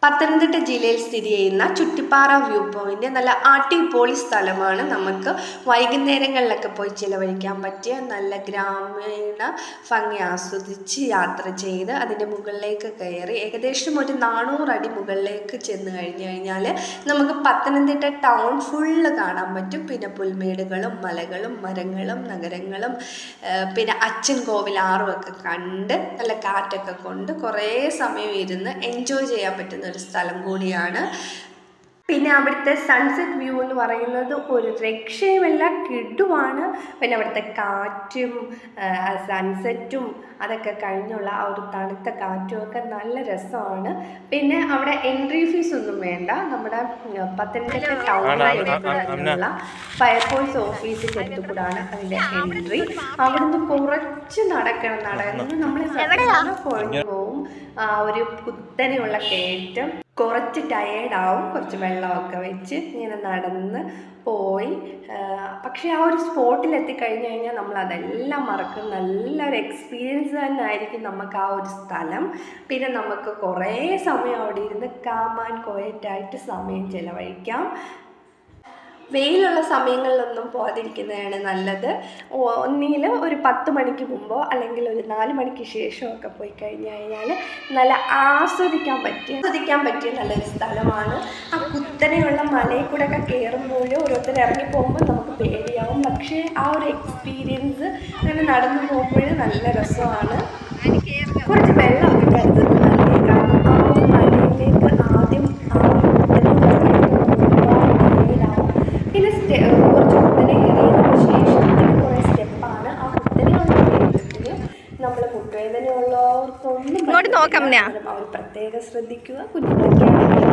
പത്തനംതിട്ട ജില്ലയിൽ സ്ഥിതി ചെയ്യുന്ന ചുറ്റിപ്പാറ വ്യൂ പോയിന്റ് നല്ല അടിപൊളി സ്ഥലമാണ്. നമുക്ക് വൈകുന്നേരങ്ങളിലൊക്കെ പോയി ചിലവഴിക്കാൻ പറ്റിയ നല്ല ഗ്രാമീണ ഭംഗി ആസ്വദിച്ച് യാത്ര ചെയ്ത് അതിൻ്റെ മുകളിലേക്ക് കയറി ഏകദേശം ഒരു 400 അടി മുകളിലേക്ക് ചെന്ന് കഴിഞ്ഞാൽ നമുക്ക് പത്തനംതിട്ട ടൗൺ ഫുള്ള് കാണാൻ പറ്റും. പിന്നെ പുൽമേടുകളും മലകളും മരങ്ങളും നഗരങ്ങളും പിന്നെ അച്ചൻകോവിൽ ആറുമൊക്കെ കണ്ട് നല്ല കാറ്റൊക്കെ കൊണ്ട് കുറേ സമയം ഇരുന്ന് എൻജോയ് ചെയ്യാൻ പറ്റുന്ന ഒരു സ്ഥലം കൂടിയാണ്. പിന്നെ അവിടുത്തെ സൺസെറ്റ് വ്യൂ എന്ന് പറയുന്നത് ഒരു രക്ഷയുമല്ല, കിടുവാണ്. പിന്നെ അവിടുത്തെ കാറ്റും സൺസെറ്റും അതൊക്കെ കഴിഞ്ഞുള്ള ആ ഒരു തണുത്ത കാറ്റും ഒക്കെ നല്ല രസമാണ്. പിന്നെ അവിടെ എൻട്രി ഫീസ് ഒന്നും വേണ്ട. നമ്മുടെ പത്തനംതിട്ട ടൗണിലുള്ള ഫയർഫോഴ്സ് ഓഫീസിൻ്റെ അടുത്ത് കൂടാണ് അതിൻ്റെ എൻട്രി. അവിടുന്ന് കുറച്ച് നടന്ന് നമ്മൾ കൊഴിഞ്ഞു പോവും. ഒരു കുത്തനെയുള്ള കയറ്റം, കുറച്ച് ടയേർഡാവും, കുറച്ച് വെള്ളമൊക്കെ വെച്ച് ഇങ്ങനെ നടന്ന് പോയി. പക്ഷേ ആ ഒരു സ്പോട്ടിൽ എത്തിക്കഴിഞ്ഞ് കഴിഞ്ഞാൽ നമ്മൾ അതെല്ലാം മറക്കും. നല്ലൊരു എക്സ്പീരിയൻസ് തന്നെ ആയിരിക്കും നമുക്ക് ആ ഒരു സ്ഥലം. പിന്നെ നമുക്ക് കുറേ സമയം അവിടെ ഇരുന്ന് കാം ആൻഡ് ക്വയറ്റായിട്ട് സമയം ചിലവഴിക്കാം. വെയിലുള്ള സമയങ്ങളിലൊന്നും പോകാതിരിക്കുന്നതാണ് നല്ലത്. ഒന്നുകിൽ ഒരു 10 മണിക്ക് മുമ്പോ അല്ലെങ്കിൽ ഒരു 4 മണിക്ക് ശേഷമൊക്കെ പോയി കഴിഞ്ഞാൽ നല്ല ആസ്വദിക്കാൻ പറ്റിയ നല്ലൊരു സ്ഥലമാണ്. ആ കുത്തനെയുള്ള മലയിൽ കൂടെ ഒക്കെ കയറുമ്പോൾ ഓരോരുത്തർ ഇറങ്ങി പോകുമ്പോൾ നമുക്ക് പേടിയാവും. പക്ഷേ ആ ഒരു എക്സ്പീരിയൻസ് അങ്ങനെ നടന്നു പോകുമ്പോൾ നല്ല രസമാണ്. കുറച്ച് വെള്ളമൊക്കെ കരുതുന്നത് നല്ലത്. കാരണം ആ ഒരു മലയിലേക്ക് ആദ്യം പിന്നെ കുറച്ച് കുത്തനെ കയറിയതിന് ശേഷം പിന്നെ കുറേ സ്റ്റെപ്പാണ്. ആ കുത്തനെയുള്ള കയറ്റത്തിന് നമ്മൾ മുട്ടുവേദനയുള്ളവർക്കൊന്നും അവർ പ്രത്യേകം ശ്രദ്ധിക്കുക. കുഞ്ഞുങ്ങളൊക്കെ ആണെങ്കിൽ